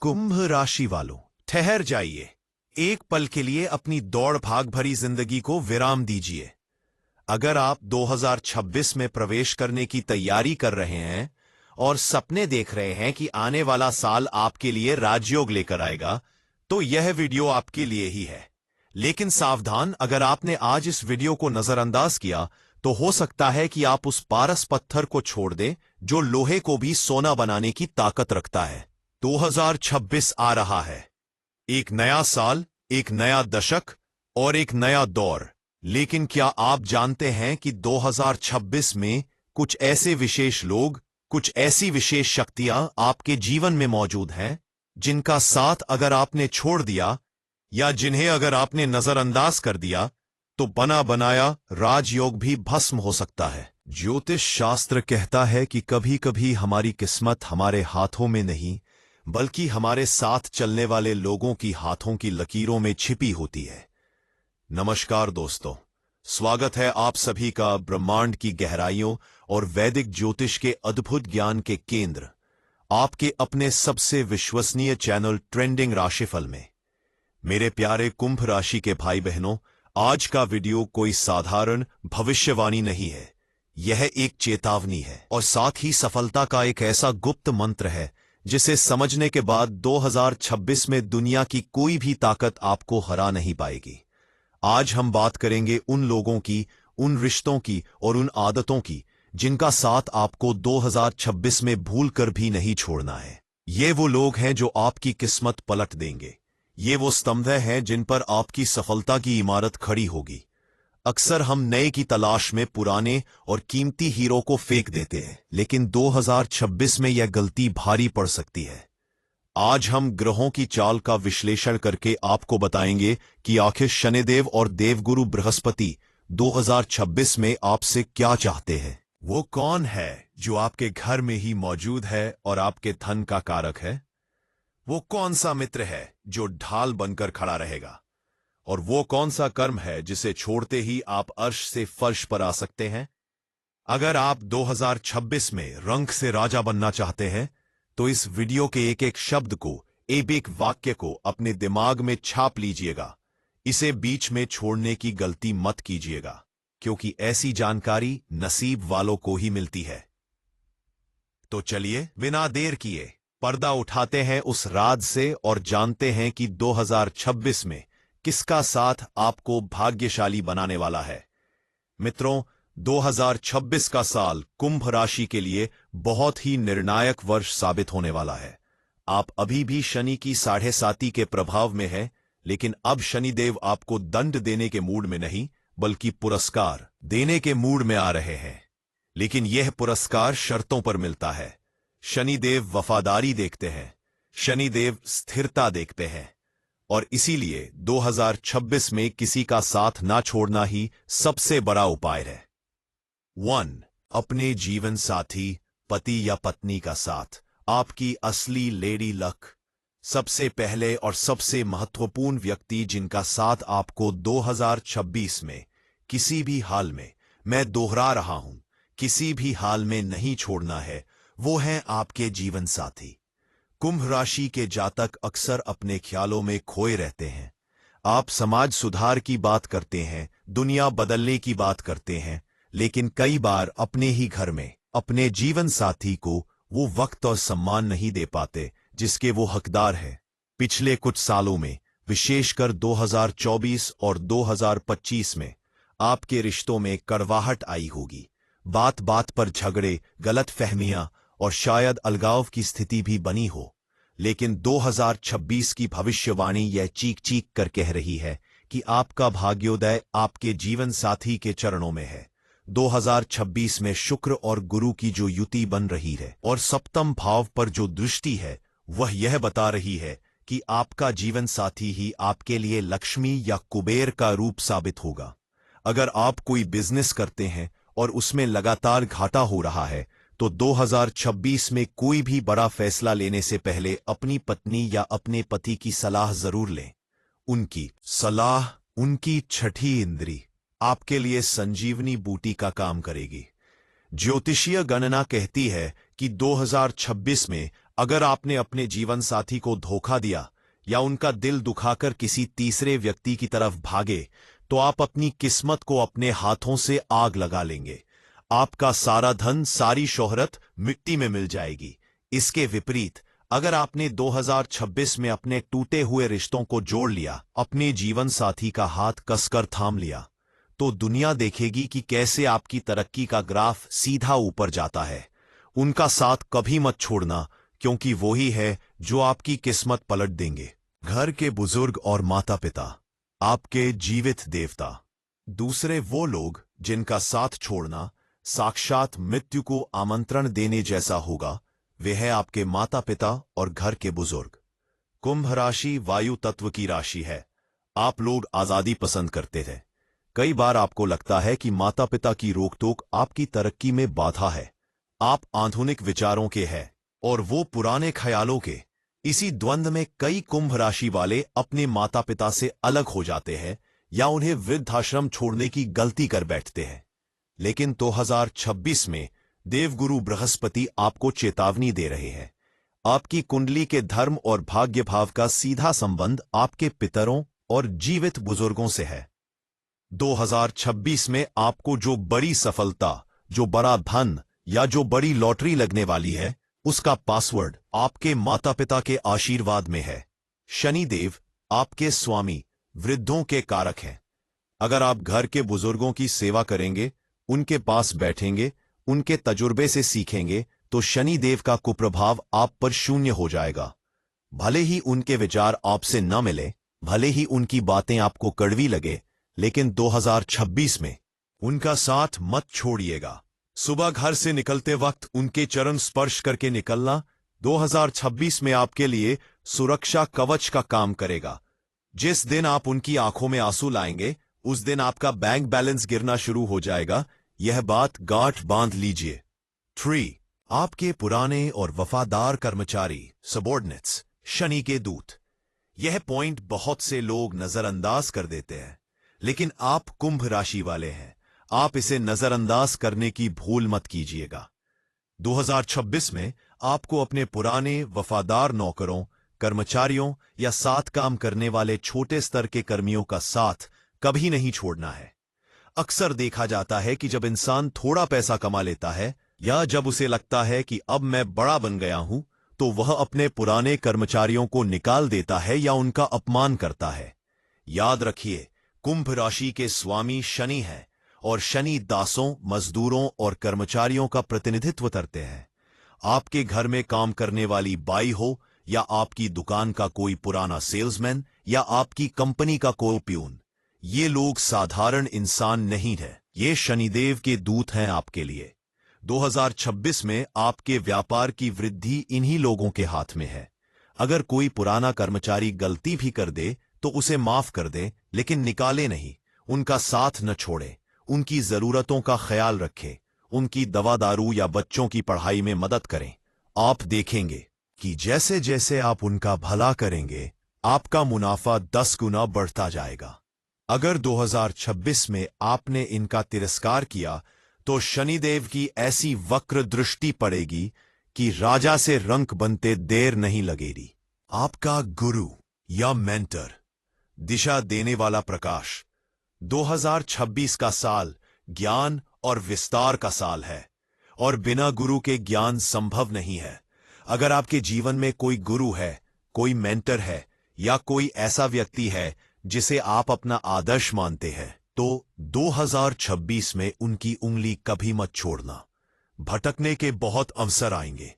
कुंभ राशि वालों, ठहर जाइए। एक पल के लिए अपनी दौड़ भाग भरी जिंदगी को विराम दीजिए। अगर आप 2026 में प्रवेश करने की तैयारी कर रहे हैं और सपने देख रहे हैं कि आने वाला साल आपके लिए राजयोग लेकर आएगा, तो यह वीडियो आपके लिए ही है। लेकिन सावधान, अगर आपने आज इस वीडियो को नजरअंदाज किया तो हो सकता है कि आप उस पारस पत्थर को छोड़ दें जो लोहे को भी सोना बनाने की ताकत रखता है। 2026 आ रहा है। एक नया साल, एक नया दशक और एक नया दौर। लेकिन क्या आप जानते हैं कि 2026 में कुछ ऐसे विशेष लोग, कुछ ऐसी विशेष शक्तियां आपके जीवन में मौजूद हैं जिनका साथ अगर आपने छोड़ दिया या जिन्हें अगर आपने नजरअंदाज कर दिया तो बना बनाया राजयोग भी भस्म हो सकता है। ज्योतिष शास्त्र कहता है कि कभी कभी हमारी किस्मत हमारे हाथों में नहीं बल्कि हमारे साथ चलने वाले लोगों की हाथों की लकीरों में छिपी होती है। नमस्कार दोस्तों, स्वागत है आप सभी का ब्रह्मांड की गहराइयों और वैदिक ज्योतिष के अद्भुत ज्ञान के केंद्र, आपके अपने सबसे विश्वसनीय चैनल ट्रेंडिंग राशिफल में। मेरे प्यारे कुंभ राशि के भाई बहनों, आज का वीडियो कोई साधारण भविष्यवाणी नहीं है। यह एक चेतावनी है और साथ ही सफलता का एक ऐसा गुप्त मंत्र है जिसे समझने के बाद 2026 में दुनिया की कोई भी ताकत आपको हरा नहीं पाएगी। आज हम बात करेंगे उन लोगों की, उन रिश्तों की और उन आदतों की जिनका साथ आपको 2026 में भूल कर भी नहीं छोड़ना है। ये वो लोग हैं जो आपकी किस्मत पलट देंगे। ये वो स्तंभ हैं जिन पर आपकी सफलता की इमारत खड़ी होगी। अक्सर हम नए की तलाश में पुराने और कीमती हीरो को फेंक देते हैं, लेकिन 2026 में यह गलती भारी पड़ सकती है। आज हम ग्रहों की चाल का विश्लेषण करके आपको बताएंगे कि आखिर शनिदेव और देवगुरु बृहस्पति 2026 में आपसे क्या चाहते हैं। वो कौन है जो आपके घर में ही मौजूद है और आपके धन का कारक है? वो कौन सा मित्र है जो ढाल बनकर खड़ा रहेगा? और वो कौन सा कर्म है जिसे छोड़ते ही आप अर्श से फर्श पर आ सकते हैं? अगर आप 2026 में रंग से राजा बनना चाहते हैं तो इस वीडियो के एक एक शब्द को, एक एक वाक्य को अपने दिमाग में छाप लीजिएगा। इसे बीच में छोड़ने की गलती मत कीजिएगा, क्योंकि ऐसी जानकारी नसीब वालों को ही मिलती है। तो चलिए बिना देर किए पर्दा उठाते हैं उस राज से और जानते हैं कि 2026 में किसका साथ आपको भाग्यशाली बनाने वाला है। मित्रों, 2026 का साल कुंभ राशि के लिए बहुत ही निर्णायक वर्ष साबित होने वाला है। आप अभी भी शनि की 7.5 के प्रभाव में हैं, लेकिन अब शनिदेव आपको दंड देने के मूड में नहीं बल्कि पुरस्कार देने के मूड में आ रहे हैं। लेकिन यह पुरस्कार शर्तों पर मिलता है। शनिदेव वफादारी देखते हैं, शनिदेव स्थिरता देखते हैं और इसीलिए 2026 में किसी का साथ ना छोड़ना ही सबसे बड़ा उपाय है। 1. अपने जीवन साथी, पति या पत्नी का साथ, आपकी असली लेडी लक। सबसे पहले और सबसे महत्वपूर्ण व्यक्ति जिनका साथ आपको 2026 में किसी भी हाल में, मैं दोहरा रहा हूं, किसी भी हाल में नहीं छोड़ना है, वो हैं आपके जीवन साथी। कुंभ राशि के जातक अक्सर अपने ख्यालों में खोए रहते हैं। आप समाज सुधार की बात करते हैं, दुनिया बदलने की बात करते हैं, लेकिन कई बार अपने ही घर में अपने जीवन साथी को वो वक्त और सम्मान नहीं दे पाते जिसके वो हकदार है। पिछले कुछ सालों में, विशेषकर 2024 और 2025 में, आपके रिश्तों में कड़वाहट आई होगी। बात बात पर झगड़े, गलतफहमियां और शायद अलगाव की स्थिति भी बनी हो। लेकिन 2026 की भविष्यवाणी यह चीख चीख कर कह रही है कि आपका भाग्योदय आपके जीवन साथी के चरणों में है। 2026 में शुक्र और गुरु की जो युति बन रही है और सप्तम भाव पर जो दृष्टि है, वह यह बता रही है कि आपका जीवन साथी ही आपके लिए लक्ष्मी या कुबेर का रूप साबित होगा। अगर आप कोई बिजनेस करते हैं और उसमें लगातार घाटा हो रहा है तो 2026 में कोई भी बड़ा फैसला लेने से पहले अपनी पत्नी या अपने पति की सलाह जरूर लें। उनकी सलाह, उनकी छठी इंद्री आपके लिए संजीवनी बूटी का काम करेगी। ज्योतिषीय गणना कहती है कि 2026 में अगर आपने अपने जीवन साथी को धोखा दिया या उनका दिल दुखाकर किसी तीसरे व्यक्ति की तरफ भागे, तो आप अपनी किस्मत को अपने हाथों से आग लगा लेंगे। आपका सारा धन, सारी शोहरत मिट्टी में मिल जाएगी। इसके विपरीत, अगर आपने 2026 में अपने टूटे हुए रिश्तों को जोड़ लिया, अपने जीवन साथी का हाथ कसकर थाम लिया, तो दुनिया देखेगी कि कैसे आपकी तरक्की का ग्राफ सीधा ऊपर जाता है। उनका साथ कभी मत छोड़ना, क्योंकि वो ही है जो आपकी किस्मत पलट देंगे। घर के बुजुर्ग और माता पिता, आपके जीवित देवता। दूसरे वो लोग जिनका साथ छोड़ना साक्षात मृत्यु को आमंत्रण देने जैसा होगा, वे है आपके माता पिता और घर के बुजुर्ग। कुंभ राशि वायु तत्व की राशि है। आप लोग आजादी पसंद करते थे। कई बार आपको लगता है कि माता पिता की रोक-टोक आपकी तरक्की में बाधा है। आप आधुनिक विचारों के हैं और वो पुराने ख्यालों के। इसी द्वंद्व में कई कुंभ राशि वाले अपने माता पिता से अलग हो जाते हैं या उन्हें वृद्धाश्रम छोड़ने की गलती कर बैठते हैं। लेकिन 2026 में देवगुरु बृहस्पति आपको चेतावनी दे रहे हैं। आपकी कुंडली के धर्म और भाग्य भाव का सीधा संबंध आपके पितरों और जीवित बुजुर्गों से है। 2026 में आपको जो बड़ी सफलता, जो बड़ा धन या जो बड़ी लॉटरी लगने वाली है, उसका पासवर्ड आपके माता पिता के आशीर्वाद में है। शनिदेव आपके स्वामी, वृद्धों के कारक हैं। अगर आप घर के बुजुर्गों की सेवा करेंगे, उनके पास बैठेंगे, उनके तजुर्बे से सीखेंगे, तो शनिदेव का कुप्रभाव आप पर शून्य हो जाएगा। भले ही उनके विचार आपसे न मिले, भले ही उनकी बातें आपको कड़वी लगे, लेकिन 2026 में उनका साथ मत छोड़िएगा। सुबह घर से निकलते वक्त उनके चरण स्पर्श करके निकलना 2026 में आपके लिए सुरक्षा कवच का काम करेगा। जिस दिन आप उनकी आंखों में आंसू लाएंगे, उस दिन आपका बैंक बैलेंस गिरना शुरू हो जाएगा। यह बात गांठ बांध लीजिए। 3. आपके पुराने और वफादार कर्मचारी, सबॉर्डिनेट्स, शनि के दूत। यह पॉइंट बहुत से लोग नजरअंदाज कर देते हैं, लेकिन आप कुंभ राशि वाले हैं। आप इसे नजरअंदाज करने की भूल मत कीजिएगा। 2026 में आपको अपने पुराने वफादार नौकरों, कर्मचारियों या साथ काम करने वाले छोटे स्तर के कर्मियों का साथ कभी नहीं छोड़ना है। अक्सर देखा जाता है कि जब इंसान थोड़ा पैसा कमा लेता है या जब उसे लगता है कि अब मैं बड़ा बन गया हूं, तो वह अपने पुराने कर्मचारियों को निकाल देता है या उनका अपमान करता है। याद रखिए, कुंभ राशि के स्वामी शनि है और शनि दासों, मजदूरों और कर्मचारियों का प्रतिनिधित्व करते हैं। आपके घर में काम करने वाली बाई हो या आपकी दुकान का कोई पुराना सेल्समैन या आपकी कंपनी का कोई प्यून, ये लोग साधारण इंसान नहीं है। ये शनिदेव के दूत हैं आपके लिए। 2026 में आपके व्यापार की वृद्धि इन्हीं लोगों के हाथ में है। अगर कोई पुराना कर्मचारी गलती भी कर दे तो उसे माफ कर दे, लेकिन निकाले नहीं। उनका साथ न छोड़े, उनकी जरूरतों का ख्याल रखें, उनकी दवा दारू या बच्चों की पढ़ाई में मदद करें। आप देखेंगे कि जैसे जैसे आप उनका भला करेंगे, आपका मुनाफा 10 गुना बढ़ता जाएगा। अगर 2026 में आपने इनका तिरस्कार किया, तो शनिदेव की ऐसी वक्र दृष्टि पड़ेगी कि राजा से रंक बनते देर नहीं लगेगी। आपका गुरु या मेंटर, दिशा देने वाला प्रकाश। 2026 का साल ज्ञान और विस्तार का साल है, और बिना गुरु के ज्ञान संभव नहीं है। अगर आपके जीवन में कोई गुरु है, कोई मेंटर है या कोई ऐसा व्यक्ति है जिसे आप अपना आदर्श मानते हैं, तो 2026 में उनकी उंगली कभी मत छोड़ना। भटकने के बहुत अवसर आएंगे।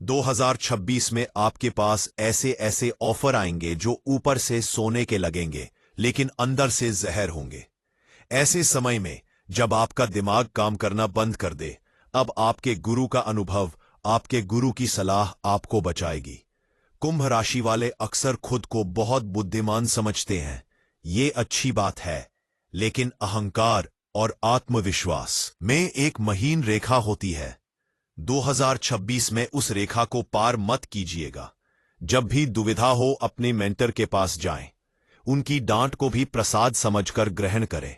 2026 में आपके पास ऐसे ऐसे ऑफर आएंगे जो ऊपर से सोने के लगेंगे, लेकिन अंदर से जहर होंगे। ऐसे समय में जब आपका दिमाग काम करना बंद कर दे, अब आपके गुरु का अनुभव, आपके गुरु की सलाह आपको बचाएगी। कुंभ राशि वाले अक्सर खुद को बहुत बुद्धिमान समझते हैं। ये अच्छी बात है, लेकिन अहंकार और आत्मविश्वास में एक महीन रेखा होती है। 2026 में उस रेखा को पार मत कीजिएगा। जब भी दुविधा हो, अपने मेंटर के पास जाएं। उनकी डांट को भी प्रसाद समझकर ग्रहण करें।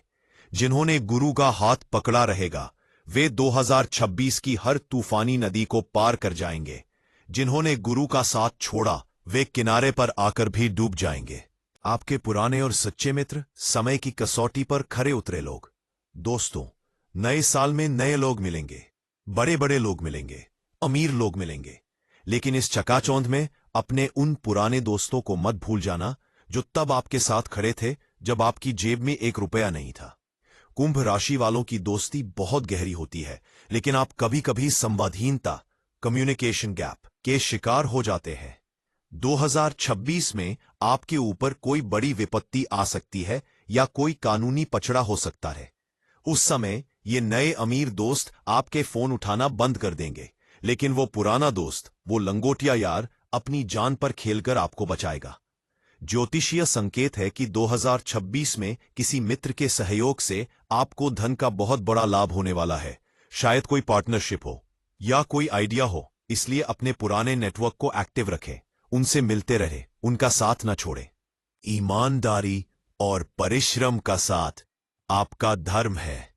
जिन्होंने गुरु का हाथ पकड़ा रहेगा, वे 2026 की हर तूफानी नदी को पार कर जाएंगे। जिन्होंने गुरु का साथ छोड़ा वे किनारे पर आकर भी डूब जाएंगे। आपके पुराने और सच्चे मित्र, समय की कसौटी पर खरे उतरे लोग। दोस्तों, नए साल में नए लोग मिलेंगे, बड़े बड़े लोग मिलेंगे, अमीर लोग मिलेंगे, लेकिन इस चकाचौंध में अपने उन पुराने दोस्तों को मत भूल जाना जो तब आपके साथ खड़े थे जब आपकी जेब में 1 रुपया नहीं था। कुंभ राशि वालों की दोस्ती बहुत गहरी होती है, लेकिन आप कभी कभी संवादहीनता, कम्युनिकेशन गैप के शिकार हो जाते हैं। 2026 में आपके ऊपर कोई बड़ी विपत्ति आ सकती है या कोई कानूनी पचड़ा हो सकता है। उस समय ये नए अमीर दोस्त आपके फोन उठाना बंद कर देंगे, लेकिन वो पुराना दोस्त, वो लंगोटिया यार, अपनी जान पर खेलकर आपको बचाएगा। ज्योतिषीय संकेत है कि 2026 में किसी मित्र के सहयोग से आपको धन का बहुत बड़ा लाभ होने वाला है। शायद कोई पार्टनरशिप हो या कोई आइडिया हो, इसलिए अपने पुराने नेटवर्क को एक्टिव रखें, उनसे मिलते रहे, उनका साथ न छोड़ें। ईमानदारी और परिश्रम का साथ आपका धर्म है।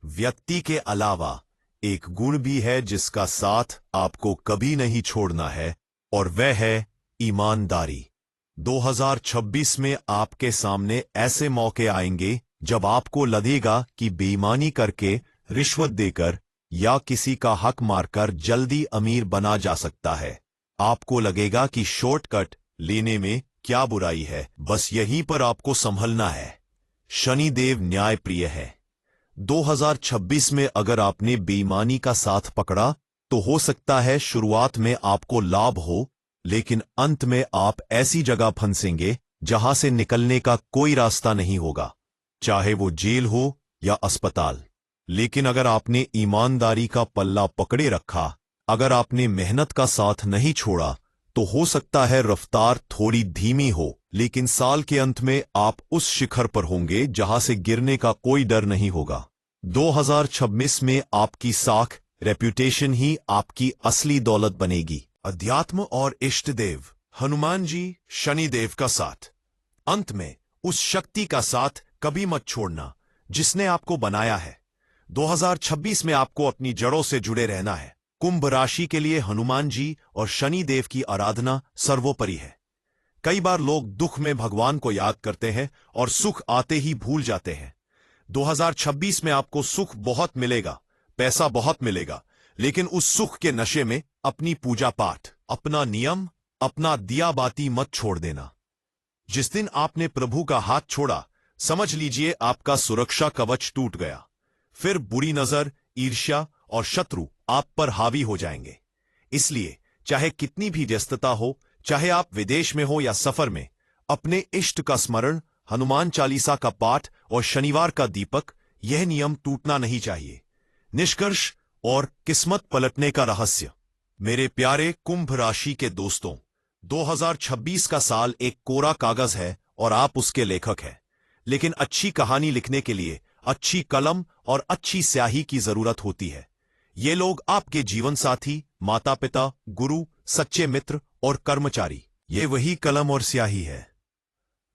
व्यक्ति के अलावा एक गुण भी है जिसका साथ आपको कभी नहीं छोड़ना है, और वह है ईमानदारी। 2026 में आपके सामने ऐसे मौके आएंगे जब आपको लगेगा कि बेईमानी करके, रिश्वत देकर या किसी का हक मारकर जल्दी अमीर बना जा सकता है। आपको लगेगा कि शॉर्टकट लेने में क्या बुराई है, बस यहीं पर आपको संभलना है। शनिदेव न्यायप्रिय है। 2026 में अगर आपने बेईमानी का साथ पकड़ा तो हो सकता है शुरुआत में आपको लाभ हो, लेकिन अंत में आप ऐसी जगह फंसेंगे जहां से निकलने का कोई रास्ता नहीं होगा, चाहे वो जेल हो या अस्पताल। लेकिन अगर आपने ईमानदारी का पल्ला पकड़े रखा, अगर आपने मेहनत का साथ नहीं छोड़ा, तो हो सकता है रफ्तार थोड़ी धीमी हो, लेकिन साल के अंत में आप उस शिखर पर होंगे जहां से गिरने का कोई डर नहीं होगा। 2026 में आपकी साख, रेप्यूटेशन ही आपकी असली दौलत बनेगी। अध्यात्म और इष्ट देव हनुमान जी, शनिदेव का साथ। अंत में उस शक्ति का साथ कभी मत छोड़ना जिसने आपको बनाया है। 2026 में आपको अपनी जड़ों से जुड़े रहना है। कुंभ राशि के लिए हनुमान जी और शनिदेव की आराधना सर्वोपरि है। कई बार लोग दुख में भगवान को याद करते हैं और सुख आते ही भूल जाते हैं। 2026 में आपको सुख बहुत मिलेगा, पैसा बहुत मिलेगा, लेकिन उस सुख के नशे में अपनी पूजा पाठ, अपना नियम, अपना दिया बाती मत छोड़ देना। जिस दिन आपने प्रभु का हाथ छोड़ा, समझ लीजिए आपका सुरक्षा कवच टूट गया। फिर बुरी नजर, ईर्ष्या और शत्रु आप पर हावी हो जाएंगे। इसलिए चाहे कितनी भी व्यस्तता हो, चाहे आप विदेश में हो या सफर में, अपने इष्ट का स्मरण, हनुमान चालीसा का पाठ और शनिवार का दीपक, यह नियम टूटना नहीं चाहिए। निष्कर्ष और किस्मत पलटने का रहस्य। मेरे प्यारे कुंभ राशि के दोस्तों, 2026 का साल एक कोरा कागज है और आप उसके लेखक हैं। लेकिन अच्छी कहानी लिखने के लिए अच्छी कलम और अच्छी स्याही की जरूरत होती है। ये लोग आपके जीवन साथी, माता पिता, गुरु, सच्चे मित्र और कर्मचारी, ये वही कलम और स्याही है।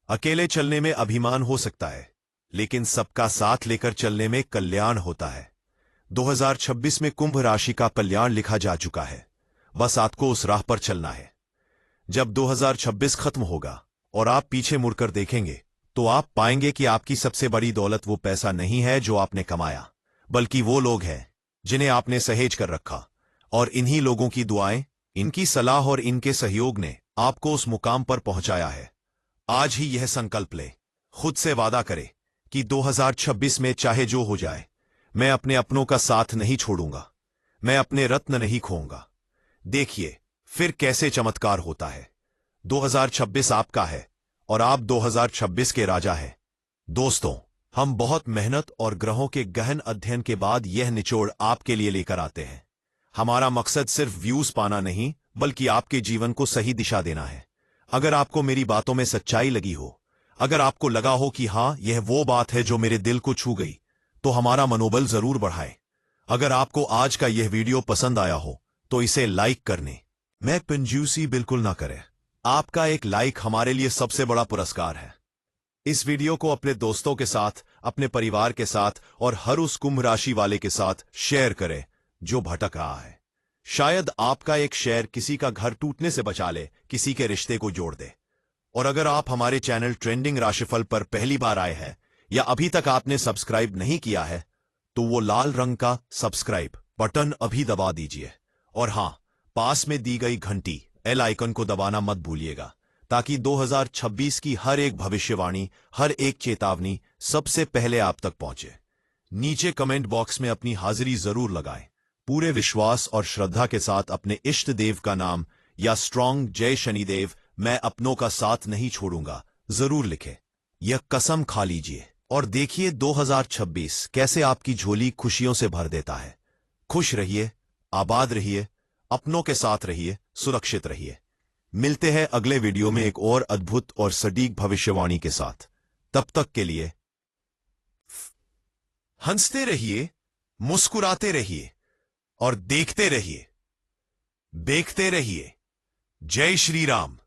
अकेले चलने में अभिमान हो सकता है, लेकिन सबका साथ लेकर चलने में कल्याण होता है। 2026 में कुंभ राशि का कल्याण लिखा जा चुका है, बस आपको उस राह पर चलना है। जब 2026 खत्म होगा और आप पीछे मुड़कर देखेंगे, तो आप पाएंगे कि आपकी सबसे बड़ी दौलत वो पैसा नहीं है जो आपने कमाया, बल्कि वो लोग हैं जिन्हें आपने सहेज कर रखा। और इन्हीं लोगों की दुआएं, इनकी सलाह और इनके सहयोग ने आपको उस मुकाम पर पहुंचाया है। आज ही यह संकल्प ले, खुद से वादा करे कि 2026 में चाहे जो हो जाए, मैं अपने अपनों का साथ नहीं छोड़ूंगा, मैं अपने रत्न नहीं खोऊंगा। देखिए फिर कैसे चमत्कार होता है। 2026 आपका है और आप 2026 के राजा हैं। दोस्तों, हम बहुत मेहनत और ग्रहों के गहन अध्ययन के बाद यह निचोड़ आपके लिए लेकर आते हैं। हमारा मकसद सिर्फ व्यूज पाना नहीं, बल्कि आपके जीवन को सही दिशा देना है। अगर आपको मेरी बातों में सच्चाई लगी हो, अगर आपको लगा हो कि हां, यह वो बात है जो मेरे दिल को छू गई, तो हमारा मनोबल जरूर बढ़ाए। अगर आपको आज का यह वीडियो पसंद आया हो, तो इसे लाइक करने में कंजूसी बिल्कुल ना करें। आपका एक लाइक हमारे लिए सबसे बड़ा पुरस्कार है। इस वीडियो को अपने दोस्तों के साथ, अपने परिवार के साथ और हर उस कुंभ राशि वाले के साथ शेयर करें जो भटक रहा है। शायद आपका एक शेयर किसी का घर टूटने से बचा ले, किसी के रिश्ते को जोड़ दे। और अगर आप हमारे चैनल ट्रेंडिंग राशिफल पर पहली बार आए हैं या अभी तक आपने सब्सक्राइब नहीं किया है, तो वो लाल रंग का सब्सक्राइब बटन अभी दबा दीजिए। और हां, पास में दी गई घंटी एल आइकन को दबाना मत भूलिएगा, ताकि 2026 की हर एक भविष्यवाणी, हर एक चेतावनी सबसे पहले आप तक पहुंचे। नीचे कमेंट बॉक्स में अपनी हाजिरी जरूर लगाएं। पूरे विश्वास और श्रद्धा के साथ अपने इष्ट देव का नाम या स्ट्रॉन्ग जय शनिदेव, मैं अपनों का साथ नहीं छोड़ूंगा, जरूर लिखें। यह कसम खा लीजिए और देखिए 2026 कैसे आपकी झोली खुशियों से भर देता है। खुश रहिए, आबाद रहिए, अपनों के साथ रहिए, सुरक्षित रहिए। मिलते हैं अगले वीडियो में एक और अद्भुत और सटीक भविष्यवाणी के साथ। तब तक के लिए हंसते रहिए, मुस्कुराते रहिए और देखते रहिए, देखते रहिए। जय श्री राम।